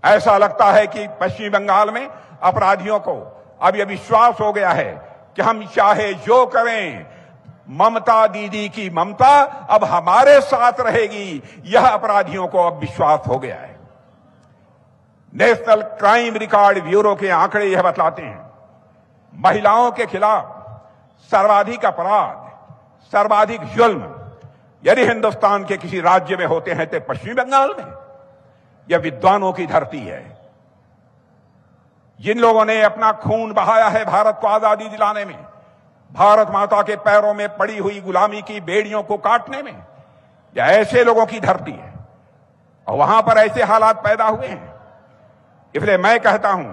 ऐसा लगता है कि पश्चिम बंगाल में अपराधियों को अब यह विश्वास हो गया है कि हम चाहे जो करें, ममता दीदी की ममता अब हमारे साथ रहेगी, यह अपराधियों को अब विश्वास हो गया है। नेशनल क्राइम रिकॉर्ड ब्यूरो के आंकड़े यह बतलाते हैं, महिलाओं के खिलाफ सर्वाधिक अपराध, सर्वाधिक जुल्म यदि हिंदुस्तान के किसी राज्य में होते हैं तो पश्चिम बंगाल में। यह विद्वानों की धरती है। जिन लोगों ने अपना खून बहाया है भारत को आजादी दिलाने में, भारत माता के पैरों में पड़ी हुई गुलामी की बेड़ियों को काटने में, यह ऐसे लोगों की धरती है और वहां पर ऐसे हालात पैदा हुए हैं। इसलिए मैं कहता हूं,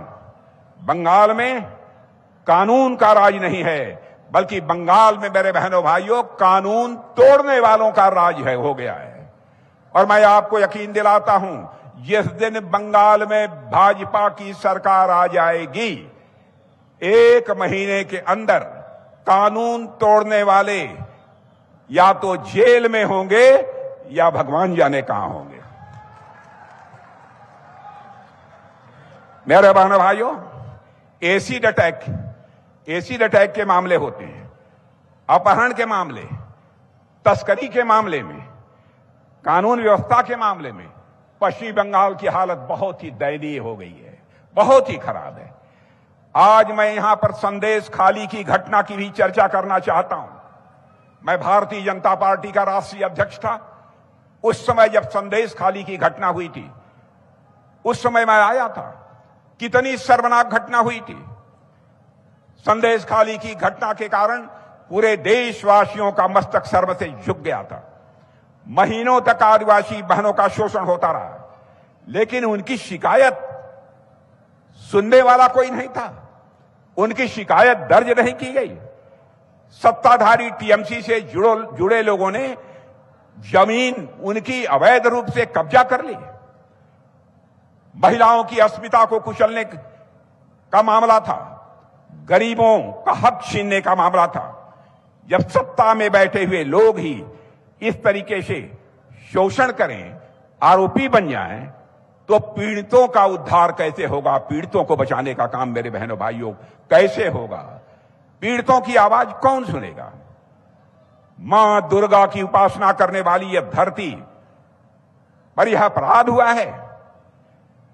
बंगाल में कानून का राज नहीं है, बल्कि बंगाल में मेरे बहनों भाइयों कानून तोड़ने वालों का राज है, हो गया है। और मैं आपको यकीन दिलाता हूं, जिस दिन बंगाल में भाजपा की सरकार आ जाएगी, 1 महीने के अंदर कानून तोड़ने वाले या तो जेल में होंगे या भगवान जाने कहां होंगे। मेरे बहनों भाइयों, एसिड अटैक के मामले होते हैं, अपहरण के मामले, तस्करी के मामले में, कानून व्यवस्था के मामले में पश्चिम बंगाल की हालत बहुत ही दयनीय हो गई है, बहुत ही खराब है। आज मैं यहां पर संदेश खाली की घटना की भी चर्चा करना चाहता हूं। मैं भारतीय जनता पार्टी का राष्ट्रीय अध्यक्ष था। उस समय जब संदेश खाली की घटना हुई थी, उस समय मैं आया था। कितनी शर्मनाक घटना हुई थी। संदेश खाली की घटना के कारण पूरे देशवासियों का मस्तक सर्व से झुक गया था। महीनों तक आदिवासी बहनों का शोषण होता रहा, लेकिन उनकी शिकायत सुनने वाला कोई नहीं था। उनकी शिकायत दर्ज नहीं की गई। सत्ताधारी टीएमसी से जुड़े लोगों ने जमीन उनकी अवैध रूप से कब्जा कर ली। महिलाओं की अस्मिता को कुचलने का मामला था, गरीबों का हक छीनने का मामला था। जब सत्ता में बैठे हुए लोग ही इस तरीके से शोषण करें, आरोपी बन जाएं, तो पीड़ितों का उद्धार कैसे होगा? पीड़ितों को बचाने का काम मेरे बहनों भाइयों कैसे होगा? पीड़ितों की आवाज कौन सुनेगा? मां दुर्गा की उपासना करने वाली यह धरती पर यह अपराध हुआ है।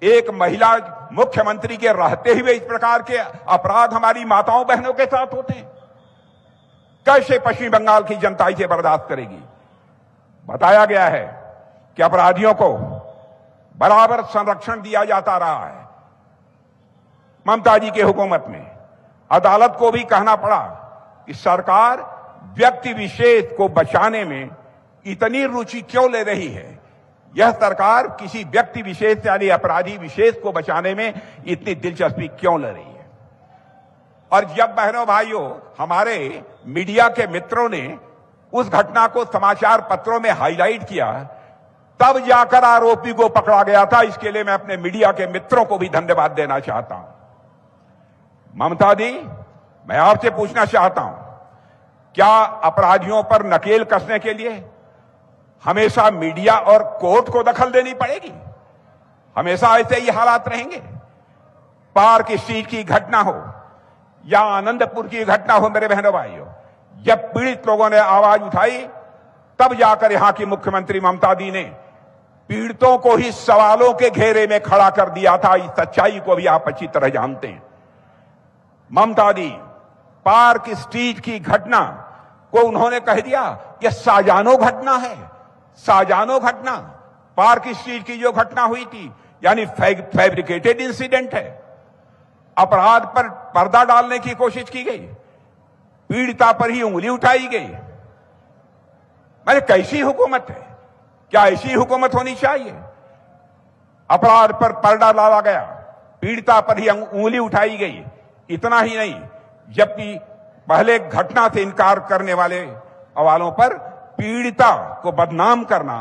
एक महिला मुख्यमंत्री के रहते हुए इस प्रकार के अपराध हमारी माताओं बहनों के साथ होते हैं। कैसे पश्चिम बंगाल की जनता इसे बर्दाश्त करेगी? बताया गया है कि अपराधियों को बराबर संरक्षण दिया जाता रहा है। ममता जी की हुकूमत में अदालत को भी कहना पड़ा कि सरकार व्यक्ति विशेष को बचाने में इतनी रुचि क्यों ले रही है। यह सरकार किसी व्यक्ति विशेष यानी अपराधी विशेष को बचाने में इतनी दिलचस्पी क्यों ले रही है। और जब बहनों भाइयों हमारे मीडिया के मित्रों ने उस घटना को समाचार पत्रों में हाईलाइट किया, तब जाकर आरोपी को पकड़ा गया था। इसके लिए मैं अपने मीडिया के मित्रों को भी धन्यवाद देना चाहता हूं। ममता दी, मैं आपसे पूछना चाहता हूं, क्या अपराधियों पर नकेल कसने के लिए हमेशा मीडिया और कोर्ट को दखल देनी पड़ेगी? हमेशा ऐसे ही हालात रहेंगे? पार्क स्ट्रीट की घटना हो या आनंदपुर की घटना हो, मेरे बहनों भाइयों, जब पीड़ित लोगों ने आवाज उठाई, तब जाकर यहां की मुख्यमंत्री ममता दी ने पीड़ितों को ही सवालों के घेरे में खड़ा कर दिया था। इस सच्चाई को भी आप अच्छी तरह जानते हैं। ममता दी पार्क स्ट्रीट की घटना को उन्होंने कह दिया यह साजानो घटना है। साजानो घटना, पार्क स्ट्रीट की जो घटना हुई थी यानी फैब्रिकेटेड इंसिडेंट है। अपराध पर पर्दा डालने की कोशिश की गई, पीड़िता पर ही उंगली उठाई गई। मैंने कैसी हुकूमत है? क्या ऐसी हुकूमत होनी चाहिए? अपराध पर पर्दा डाला गया, पीड़िता पर ही उंगली उठाई गई। इतना ही नहीं, जबकि पहले घटना से इनकार करने वालों पर पीड़िता को बदनाम करना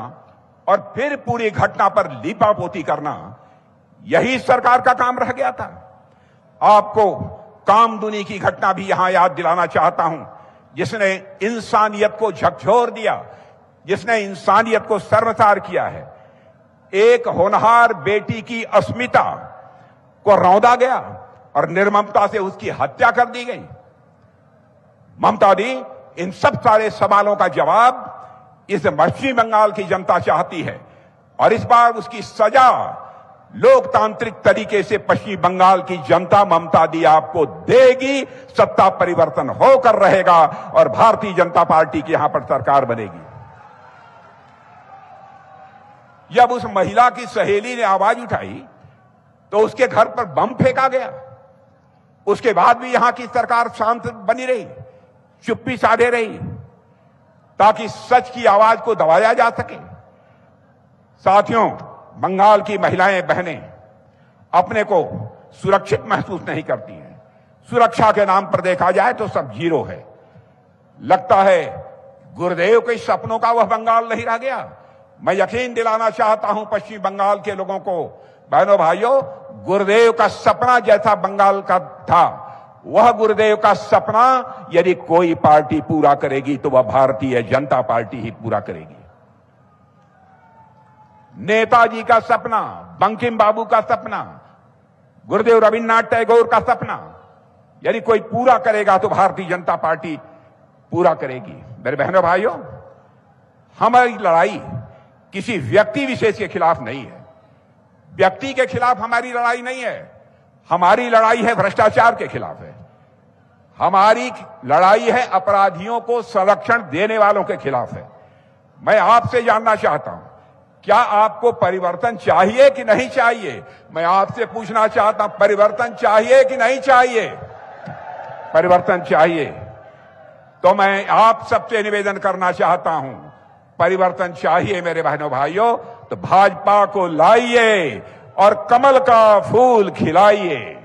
और फिर पूरी घटना पर लीपापोती करना, यही सरकार का काम रह गया था। आपको कामदुनी की घटना भी यहां याद दिलाना चाहता हूं, जिसने इंसानियत को झकझोर दिया, जिसने इंसानियत को शर्मसार किया है। एक होनहार बेटी की अस्मिता को रौंदा गया और निर्ममता से उसकी हत्या कर दी गई। ममता दी इन सब सारे सवालों का जवाब इस पश्चिम बंगाल की जनता चाहती है और इस बार उसकी सजा लोकतांत्रिक तरीके से पश्चिम बंगाल की जनता ममता दी आपको देगी। सत्ता परिवर्तन होकर रहेगा और भारतीय जनता पार्टी की यहां पर सरकार बनेगी। जब उस महिला की सहेली ने आवाज उठाई तो उसके घर पर बम फेंका गया। उसके बाद भी यहां की सरकार शांत बनी रही, चुप्पी साधे रही ताकि सच की आवाज को दबाया जा सके। साथियों, बंगाल की महिलाएं बहनें अपने को सुरक्षित महसूस नहीं करती हैं। सुरक्षा के नाम पर देखा जाए तो सब जीरो है। लगता है गुरुदेव के सपनों का वह बंगाल नहीं रह गया। मैं यकीन दिलाना चाहता हूं पश्चिम बंगाल के लोगों को, बहनों भाइयों, गुरुदेव का सपना जैसा बंगाल का था वह गुरुदेव का सपना यदि कोई पार्टी पूरा करेगी तो वह भारतीय जनता पार्टी ही पूरा करेगी। नेताजी का सपना, बंकिम बाबू का सपना, गुरुदेव रविन्द्रनाथ टैगोर का सपना यदि कोई पूरा करेगा तो भारतीय जनता पार्टी पूरा करेगी। मेरे बहनों भाइयों, हमारी लड़ाई किसी व्यक्ति विशेष के खिलाफ नहीं है। व्यक्ति के खिलाफ हमारी लड़ाई नहीं है। हमारी लड़ाई है भ्रष्टाचार के खिलाफ है। हमारी लड़ाई है अपराधियों को संरक्षण देने वालों के खिलाफ है। मैं आपसे जानना चाहता हूं, क्या आपको परिवर्तन चाहिए कि नहीं चाहिए? मैं आपसे पूछना चाहता हूं, परिवर्तन चाहिए कि नहीं चाहिए? परिवर्तन चाहिए तो मैं आप सबसे निवेदन करना चाहता हूं, परिवर्तन चाहिए मेरे बहनों भाइयों, तो भाजपा को लाइए और कमल का फूल खिलाइए।